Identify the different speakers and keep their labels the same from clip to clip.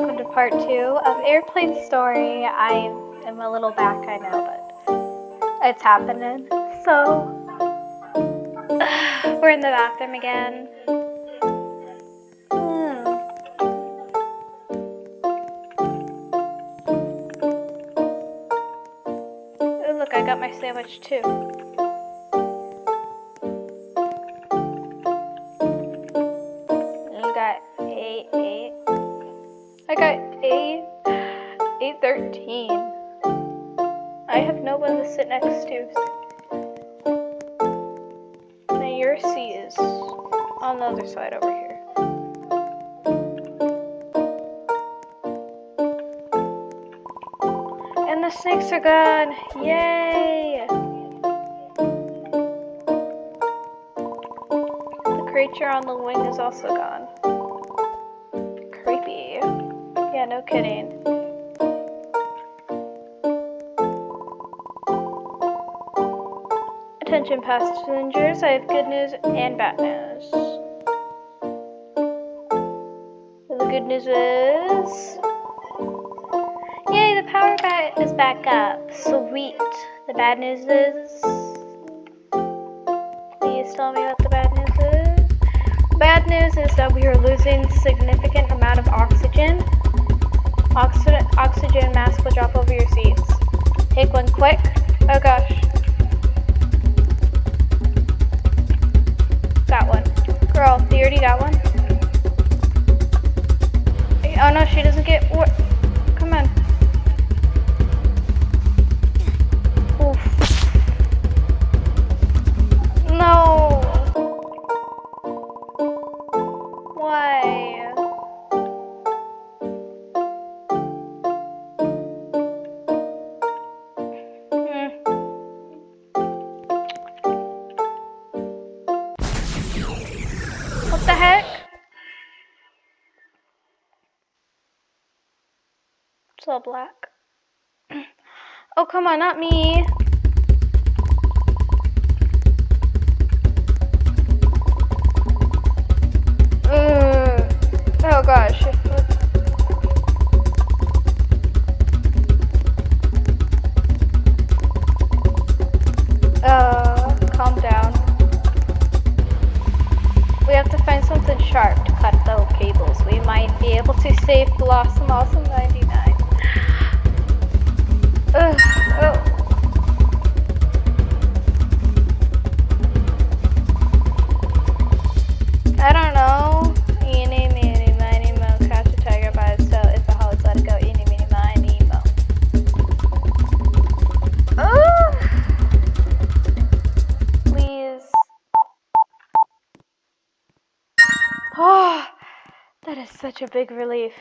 Speaker 1: welcome to part 2 of Airplane Story. I am a little back, I know, but it's happening. So, we're in the bathroom again. Oh, look, I got my sandwich too. I got 813. I have no one to sit next to. Now your seat is on the other side over here. And the snakes are gone. Yay! The creature on the wing is also gone. Creepy. Yeah, no kidding. Attention passengers, I have good news and bad news. The good news is... yay, the power is back up. Sweet. The bad news is... please tell me what the bad news is. The bad news is that we are losing significant amount of oxygen. Oxygen mask will drop over your seats. Take one quick. Oh gosh. Got one. Girl, you already got one? Oh no, she doesn't get... what? Come on. Oof. No. Why? What the heck? It's all black. Oh, come on, not me. Oh gosh. Calm down. We have to find something sharp to cut the cables. We might be able to save Blossom Awesome 99. Oh. I don't know. Eeny, meeny, miny, mo. Catch a tiger by its tail. If the hollies let it go. Eeny, meeny, miny, mo. Please. Oh, that is such a big relief.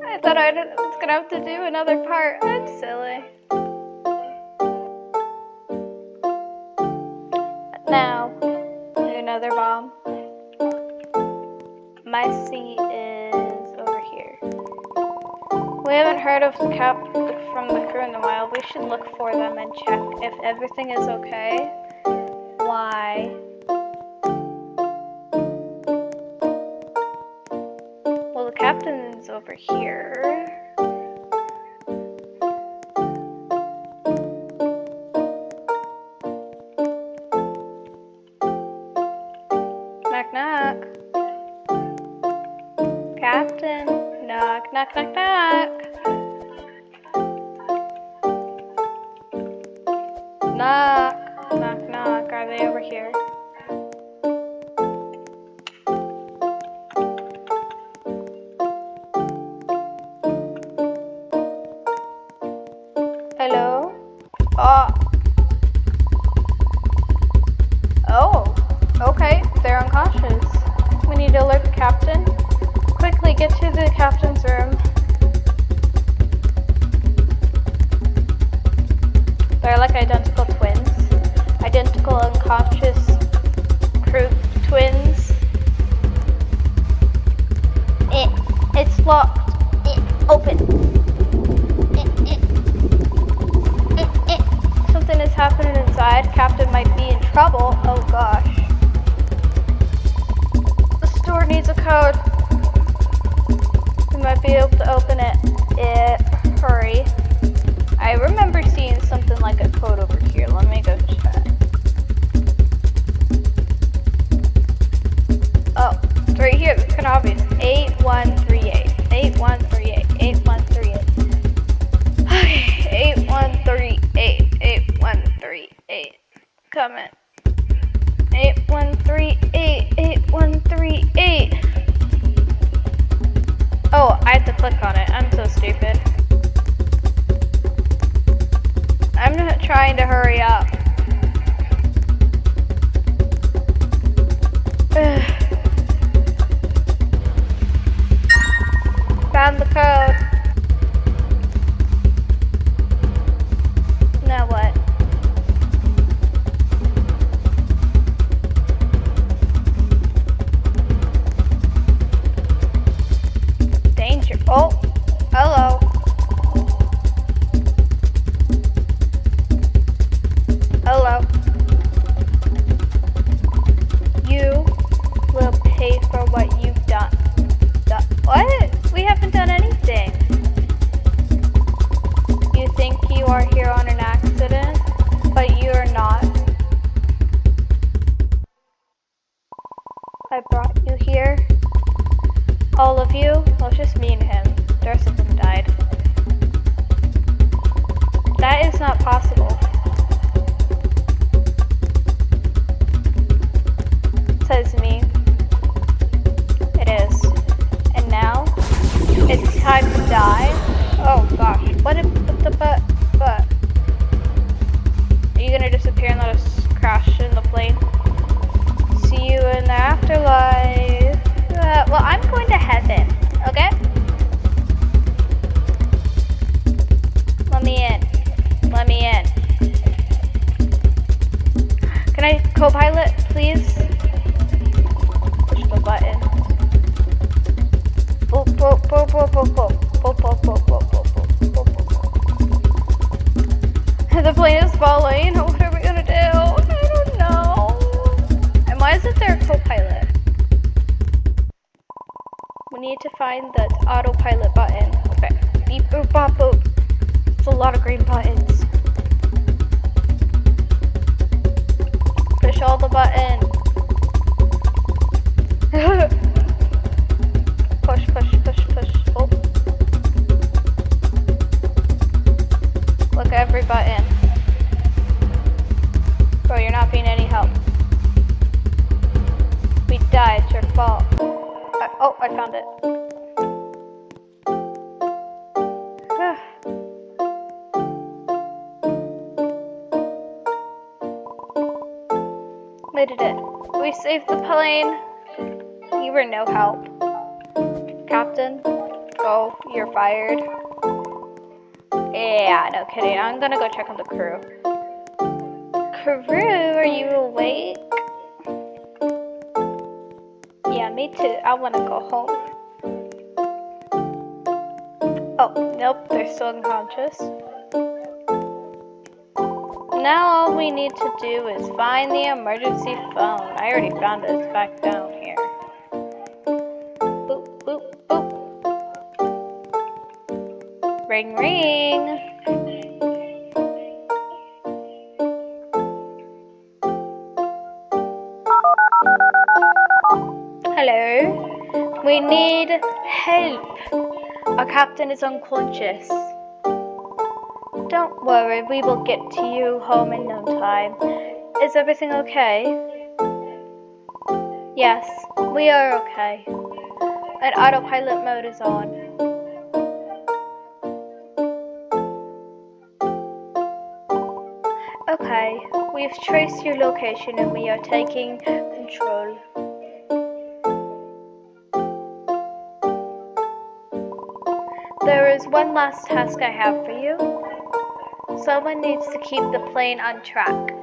Speaker 1: I thought I was gonna have to do another part. I'm silly. Now, do another bomb. My seat is over here. We haven't heard of the from the crew in a while. We should look for them and check if everything is okay. Why? Well, the captain is over here. Knock, knock. Captain. Knock, knock, knock, knock. Knock, knock, knock. Are they over here? Hello? Oh, okay. They're unconscious. We need to alert the captain. Quickly get to the captain's room. They're like identical twins. Identical unconscious crew twins. It's locked. Open. Something is happening inside. trouble. Oh gosh. The store needs a code. We might be able to open it. Hurry. I remember seeing something like a code over here. Let me go check. Oh, it's right here. It's kind of obvious. 8138. 8138. 8138. Okay, 8138. 8138. Coming. 8138. 8138. Oh, I have to click on it. I'm so stupid. I'm not trying to hurry up. Found the code. Now what? Danger. Oh, hello. Hello. You will pay for what you've done. What? We haven't done anything. You think you are here on an accident, but you are not. I brought you here. All of you? Well, it's just me and him. The rest of them died. That is not possible. Says me. It is. And now, it's time to die. Oh gosh, what the butt? Are you gonna disappear and let us crash in the plane? See you in the afterlife. Well, I'm going to heaven, okay? Let me in. Let me in. Can I co-pilot, please? Push the button. The plane is falling. What are we gonna do? I don't know. And why isn't there a co-pilot? We need to find the autopilot button. Okay. Beep boop bop boop. It's a lot of green buttons. Push all the buttons. Push, push, push, push. Oh. Look at every button. Bro, you're not being any help. We died, it's your fault. Oh, I found it. We did it. We saved the plane. You were no help. Captain, go. You're fired. Yeah, no kidding. I'm gonna go check on the crew. Crew, are you awake? Yeah, me too. I wanna go home. Oh, nope, they're still unconscious. Now all we need to do is find the emergency phone. I already found it. It's back down here. Boop, boop, boop. Ring, ring. Hello. We need help. Our captain is unconscious. Don't worry, we will get to you home in no time. Is everything okay? Yes, we are okay. And autopilot mode is on. Okay, we've traced your location and we are taking control. There is one last task I have for you. Someone needs to keep the plane on track.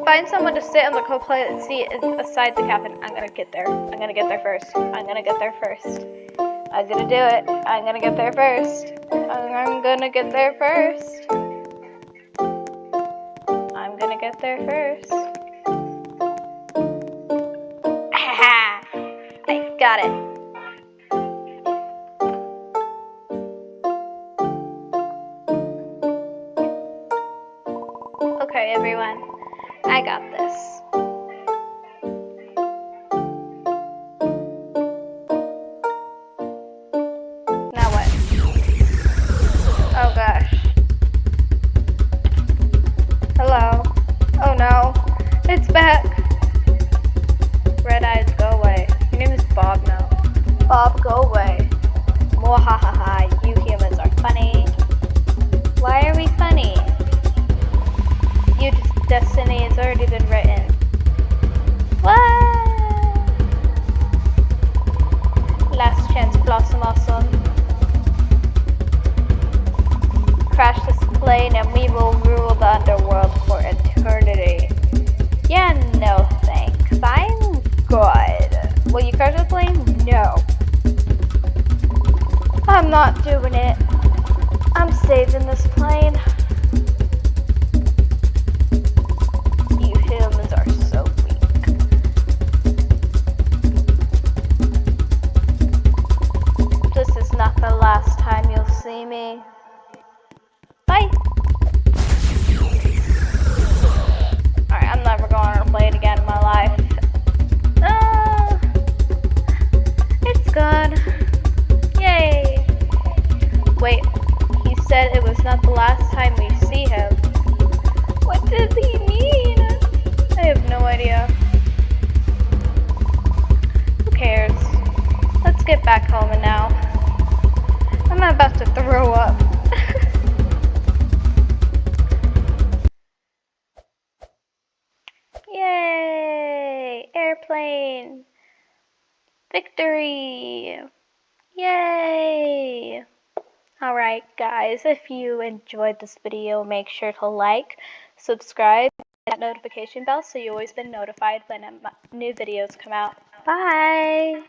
Speaker 1: Find someone to sit on the co-pilot seat aside the captain. I'm gonna get there. I'm gonna get there first. I'm gonna get there first. I'm gonna do it. I'm gonna get there first. I'm gonna get there first. I'm gonna get there first. I got it. Okay, everyone, I got this. Now what? Oh gosh. Hello. Oh no. It's back. Red eyes, go away. Your name is Bob now. Bob, go away. Mwahaha, you humans are funny. Why are we funny? Your destiny has already been written. What? Last chance, Blossom Awesome. Crash this plane and we will rule the underworld for eternity. Yeah, no thanks. I'm good. Will you crash the plane? No. I'm not doing it. I'm saving this plane. You humans are so weak. This is not the last time you'll see me. Bye. Alright, I'm never going on a plane again in my life. It's good. Yay. Wait, he said it was not the last time we see him. What does he mean? I have no idea. Who cares? Let's get back home and now. I'm about to throw up. Yay! Airplane! Victory! Yay! Alright guys, if you enjoyed this video, make sure to like, subscribe, and hit that notification bell so you always been notified when new videos come out. Bye!